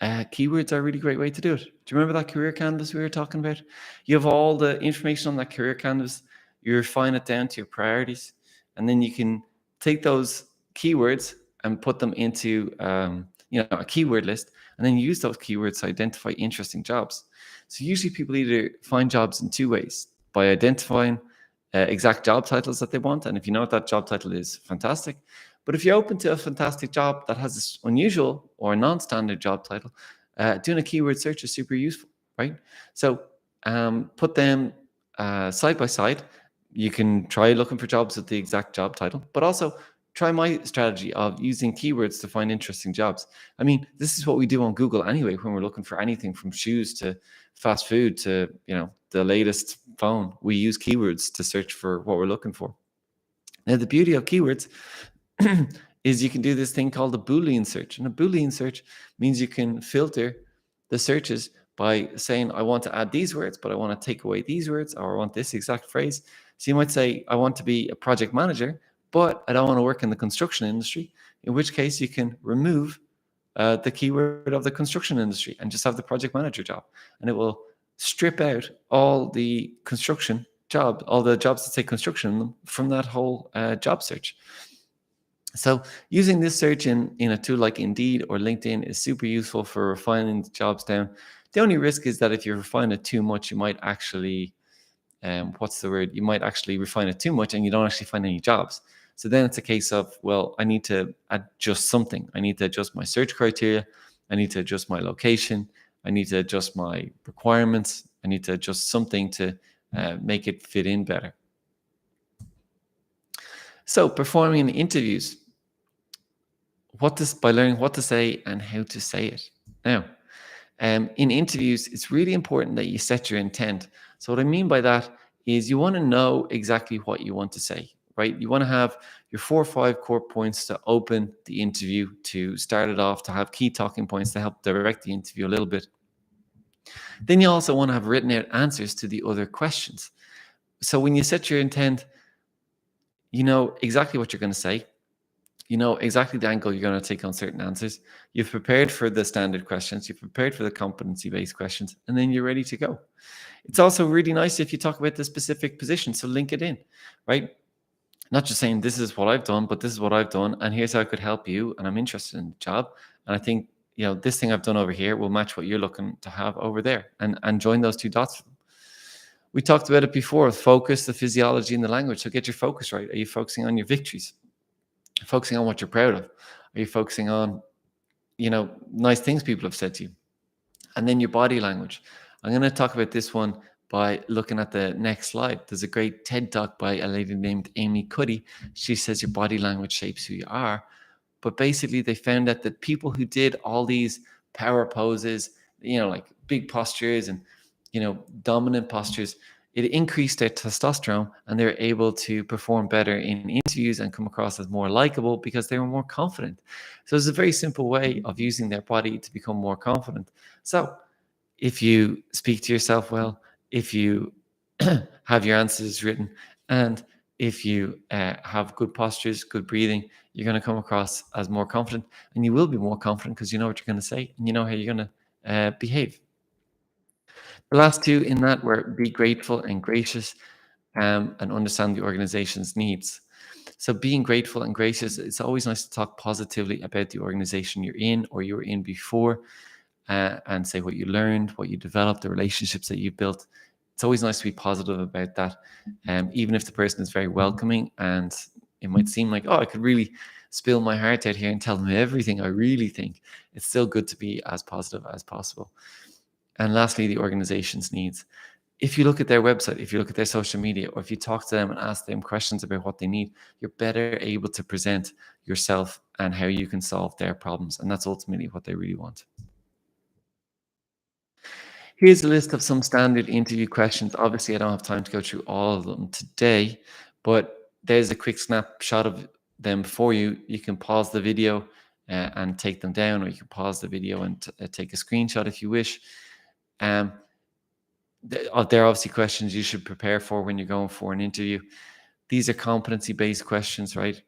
keywords are a really great way to do it. Do you remember that career canvas we were talking about? You have all the information on that career canvas. You refine it down to your priorities, and then you can take those keywords and put them into a keyword list, and then use those keywords to identify interesting jobs. So usually people either find jobs in two ways: by identifying exact job titles that they want, and if you know what that job title is, fantastic. But if you're open to a fantastic job that has this unusual or non-standard job title, doing a keyword search is super useful, right? So put them side by side. You can try looking for jobs with the exact job title, but also try my strategy of using keywords to find interesting jobs. I mean, this is what we do on Google anyway when we're looking for anything from shoes to fast food to, the latest phone. We use keywords to search for what we're looking for. Now, the beauty of keywords is you can do this thing called a Boolean search. And a Boolean search means you can filter the searches by saying, I want to add these words, but I want to take away these words, or I want this exact phrase. So you might say, I want to be a project manager, but I don't want to work in the construction industry, in which case you can remove the keyword of the construction industry and just have the project manager job. And it will strip out all the construction job, all the jobs that say construction in them from that whole job search. So using this search in a tool like Indeed or LinkedIn is super useful for refining the jobs down. The only risk is that if you refine it too much, you might actually, You might actually refine it too much and you don't actually find any jobs. So then it's a case of, well, I need to adjust something. I need to adjust my search criteria. I need to adjust my location. I need to adjust my requirements. I need to adjust something to make it fit in better. So performing interviews. By learning what to say and how to say it. Now, in interviews, it's really important that you set your intent. So what I mean by that is you want to know exactly what you want to say, right? You want to have your 4 or 5 core points to open the interview, to start it off, to have key talking points to help direct the interview a little bit. Then you also want to have written out answers to the other questions. So when you set your intent, you know exactly what you're going to say. You know exactly the angle you're going to take on certain answers. You've prepared for the standard questions. You've prepared for the competency-based questions, and then you're ready to go. It's also really nice if you talk about the specific position, so link it in, right? Not just saying this is what I've done, but this is what I've done, and here's how I could help you, and I'm interested in the job, and I think this thing I've done over here will match what you're looking to have over there, and join those two dots. We talked about it before: focus, the physiology, and the language. So get your focus right. Are you focusing on your victories? Focusing on what you're proud of? Are you focusing on, nice things people have said to you? And then your body language. I'm going to talk about this one by looking at the next slide. There's a great TED talk by a lady named Amy Cuddy. She says your body language shapes who you are. But basically, they found that the people who did all these power poses, like big postures and, dominant postures, it increased their testosterone and they're able to perform better in interviews and come across as more likable because they were more confident. So it's a very simple way of using their body to become more confident. So if you speak to yourself well, if you have your answers written, and if you have good postures, good breathing, you're going to come across as more confident, and you will be more confident because you know what you're going to say and you know how you're going to behave. The last two in that were be grateful and gracious, and understand the organization's needs. So being grateful and gracious, it's always nice to talk positively about the organization you're in or you were in before, and say what you learned, what you developed, the relationships that you built. It's always nice to be positive about that, even if the person is very welcoming and it might seem like, oh, I could really spill my heart out here and tell them everything I really think. It's still good to be as positive as possible. And lastly, the organization's needs. If you look at their website, if you look at their social media, or if you talk to them and ask them questions about what they need, you're better able to present yourself and how you can solve their problems. And that's ultimately what they really want. Here's a list of some standard interview questions. Obviously, I don't have time to go through all of them today, but there's a quick snapshot of them for you. You can pause the video and take them down, or you can pause the video and take a screenshot if you wish. They're obviously questions you should prepare for when you're going for an interview. These are competency-based questions, right?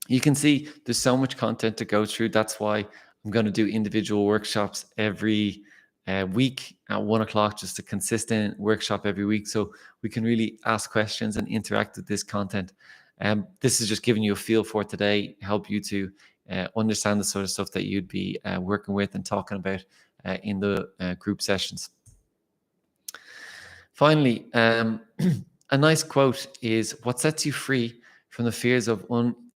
You can see there's so much content to go through. That's why I'm going to do individual workshops every week at 1 o'clock, just a consistent workshop every week. So we can really ask questions and interact with this content. This is just giving you a feel for today, help you to understand the sort of stuff that you'd be working with and talking about in the group sessions. Finally, a nice quote is, what sets you free from the fears of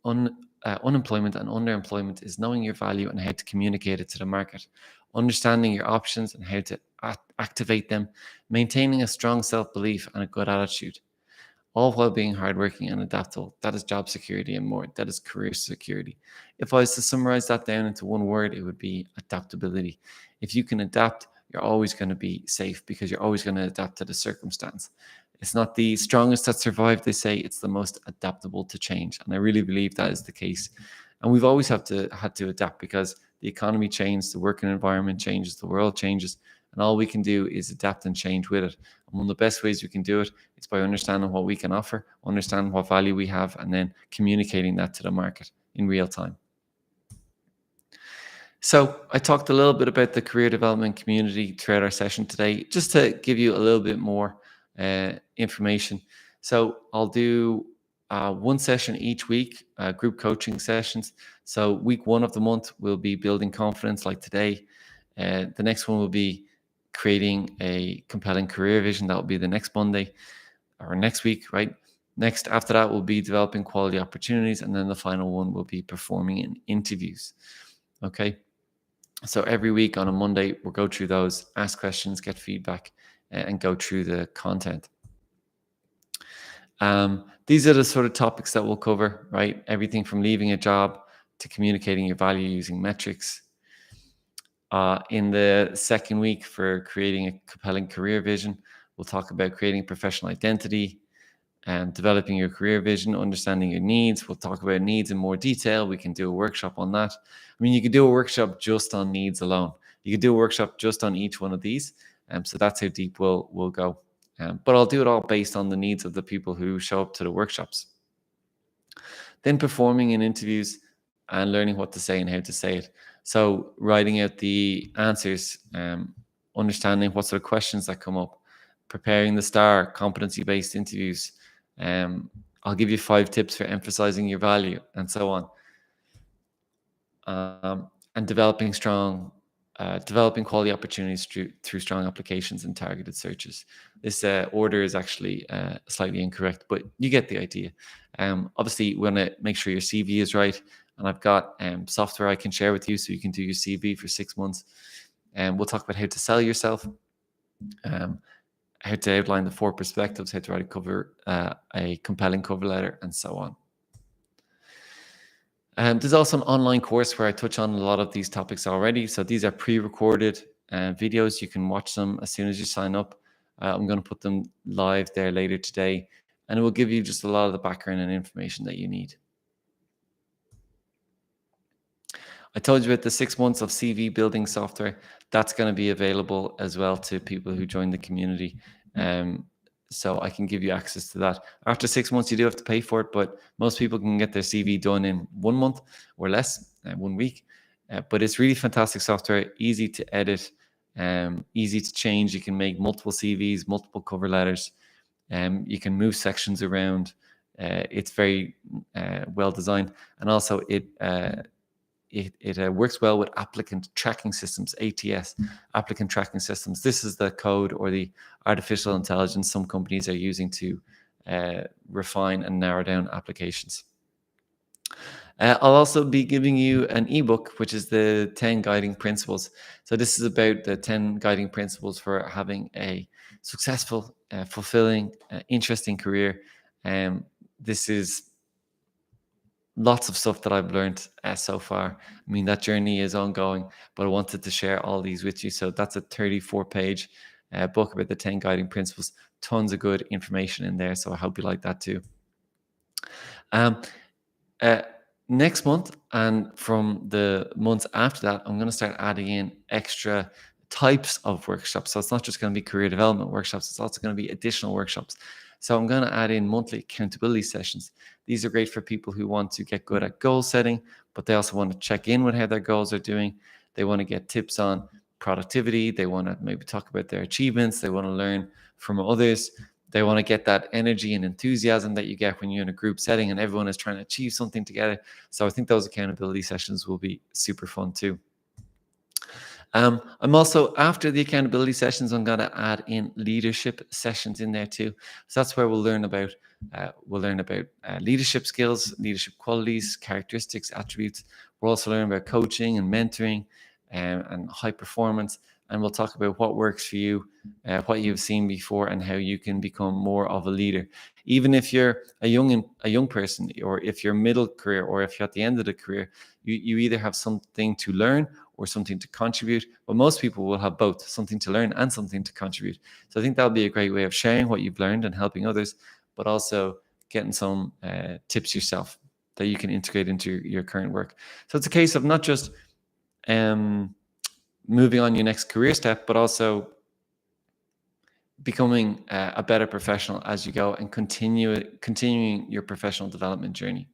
unemployment and underemployment is knowing your value and how to communicate it to the market, understanding your options and how to activate them, maintaining a strong self-belief and a good attitude, all while being hardworking and adaptable. That is job security and more. That is career security. If I was to summarize that down into one word, it would be adaptability. If you can adapt, you're always going to be safe because you're always going to adapt to the circumstance. It's not the strongest that survive, they say, it's the most adaptable to change. And I really believe that is the case. And we've always had to adapt because the economy changed, the working environment changes, the world changes, and all we can do is adapt and change with it. And one of the best ways we can do it is by understanding what we can offer, understanding what value we have, and then communicating that to the market in real time. So I talked a little bit about the career development community throughout our session today, just to give you a little bit more information. So I'll do one session each week, group coaching sessions. So week 1 of the month will be building confidence like today. The next one will be creating a compelling career vision. That will be the next Monday or next week, right? Next, after that will be developing quality opportunities. And then the final one will be performing in interviews. Okay. So every week on a Monday, we'll go through those, ask questions, get feedback, and go through the content. These are the sort of topics that we'll cover, right? Everything from leaving a job to communicating your value using metrics. In the second week for creating a compelling career vision, we'll talk about creating a professional identity and developing your career vision, understanding your needs. We'll talk about needs in more detail. We can do a workshop on that. I mean, you could do a workshop just on needs alone. You could do a workshop just on each one of these. So that's how deep we'll go. But I'll do it all based on the needs of the people who show up to the workshops. Then performing in interviews and learning what to say and how to say it. So writing out the answers, understanding what sort of questions that come up, preparing the STAR competency-based interviews. I'll give you 5 tips for emphasizing your value and so on. And developing quality opportunities through strong applications and targeted searches. This order is actually slightly incorrect, but you get the idea. Obviously, we want to make sure your CV is right, and I've got software I can share with you so you can do your CV for 6 months. And we'll talk about how to sell yourself, how to outline the 4 perspectives, how to write a compelling cover letter, and so on. There's also an online course where I touch on a lot of these topics already. So these are pre-recorded videos. You can watch them as soon as you sign up. I'm going to put them live there later today, and it will give you just a lot of the background and information that you need. I told you about the 6 months of CV building software. That's going to be available as well to people who join the community. So I can give you access to that. After 6 months, you do have to pay for it, but most people can get their CV done in 1 month or less, 1 week. But it's really fantastic software, easy to edit, easy to change. You can make multiple CVs, multiple cover letters. You can move sections around. It's very well designed, and also it works well with applicant tracking systems, ATS, applicant tracking systems. This is the code or the artificial intelligence some companies are using to refine and narrow down applications. I'll also be giving you an ebook, which is the 10 guiding principles. So this is about the 10 guiding principles for having a successful, fulfilling, interesting career. This is lots of stuff that I've learned so far. I mean, that journey is ongoing, but I wanted to share all these with you. So that's a 34-page book about the 10 guiding principles. Tons of good information in there. So I hope you like that too. Next month and from the months after that, I'm going to start adding in extra types of workshops. So it's not just going to be career development workshops. It's also going to be additional workshops. So I'm going to add in monthly accountability sessions. These are great for people who want to get good at goal setting, but they also want to check in with how their goals are doing. They want to get tips on productivity. They want to maybe talk about their achievements. They want to learn from others. They want to get that energy and enthusiasm that you get when you're in a group setting and everyone is trying to achieve something together. So I think those accountability sessions will be super fun too. I'm also, after the accountability sessions, I'm going to add in leadership sessions in there too. So that's where we'll learn about leadership skills, leadership qualities, characteristics, attributes. We'll also learn about coaching and mentoring and high performance. And we'll talk about what works for you, what you've seen before, and how you can become more of a leader. Even if you're a young person, or if you're middle career, or if you're at the end of the career, you either have something to learn or something to contribute. But most people will have both, something to learn and something to contribute. So I think that'll be a great way of sharing what you've learned and helping others, but also getting some tips yourself that you can integrate into your current work. So it's a case of not just moving on your next career step, but also becoming a better professional as you go and continuing your professional development journey.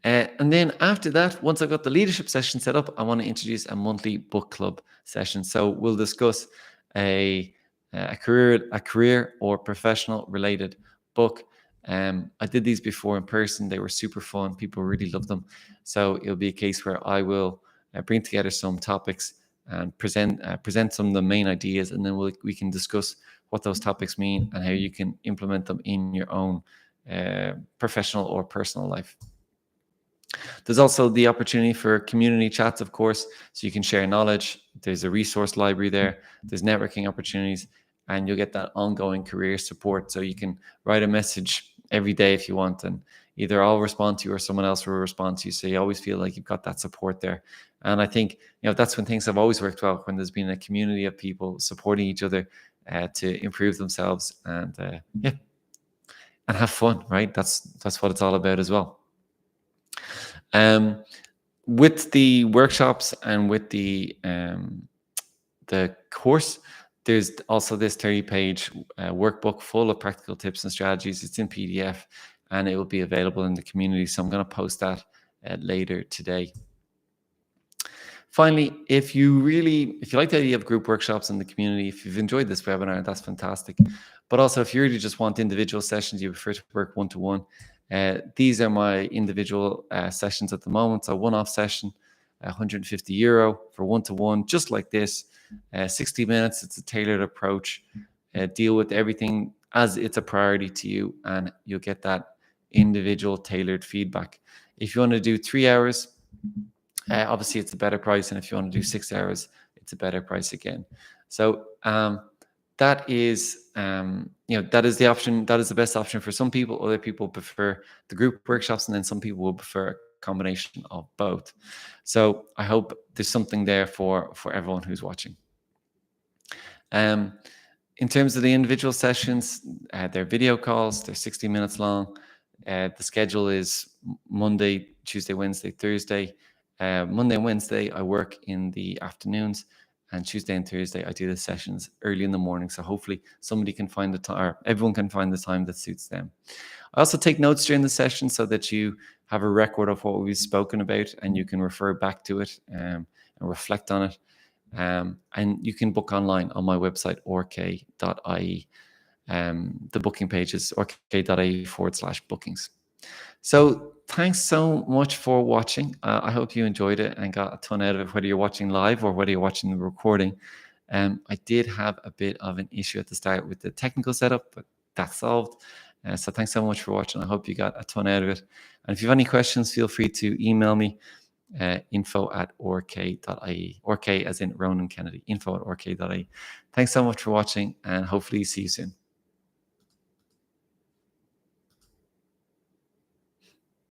And then after that, once I've got the leadership session set up, I want to introduce a monthly book club session. So we'll discuss a career or professional related book. I did these before in person. They were super fun. People really loved them. So it'll be a case where I will bring together some topics and present some of the main ideas, and then we can discuss what those topics mean and how you can implement them in your own professional or personal life. There's also the opportunity for community chats, of course, so you can share knowledge. There's a resource library there. There's networking opportunities, and you'll get that ongoing career support. So you can write a message every day if you want, and either I'll respond to you or someone else will respond to you. So you always feel like you've got that support there. And I think, that's when things have always worked well, when there's been a community of people supporting each other to improve themselves and have fun, right? That's what it's all about as well. With the workshops and with the course, there's also this 30-page workbook full of practical tips and strategies. It's in PDF, and it will be available in the community. So I'm going to post that later today. Finally, if you like the idea of group workshops in the community, if you've enjoyed this webinar, that's fantastic. But also, if you really just want individual sessions, you prefer to work one-to-one, these are my individual sessions at the moment. So one-off session, €150 for one-to-one, just like this, 60 minutes. It's a tailored approach. Deal with everything as it's a priority to you, and you'll get that individual tailored feedback. If you want to do 3 hours, obviously it's a better price, and if you want to do 6 hours, it's a better price again. So that is that is the option. That is the best option for some people. Other people prefer the group workshops, and then some people will prefer a combination of both. So I hope there's something there for everyone who's watching. In terms of the individual sessions, they're video calls. They're 60 minutes long. The schedule is Monday, Tuesday, Wednesday, Thursday. Monday and Wednesday, I work in the afternoons, and Tuesday and Thursday, I do the sessions early in the morning. So hopefully somebody can find the time, or everyone can find the time that suits them. I also take notes during the session so that you have a record of what we've spoken about, and you can refer back to it and reflect on it. And you can book online on my website, ork.ie. The booking page is ork.ie/bookings. So thanks so much for watching. I hope you enjoyed it and got a ton out of it, whether you're watching live or whether you're watching the recording. I did have a bit of an issue at the start with the technical setup, but that's solved. So thanks so much for watching. I hope you got a ton out of it. And if you have any questions, feel free to email me, info@ork.ie. Ork as in Ronan Kennedy, info@ork.ie. Thanks so much for watching, and hopefully see you soon.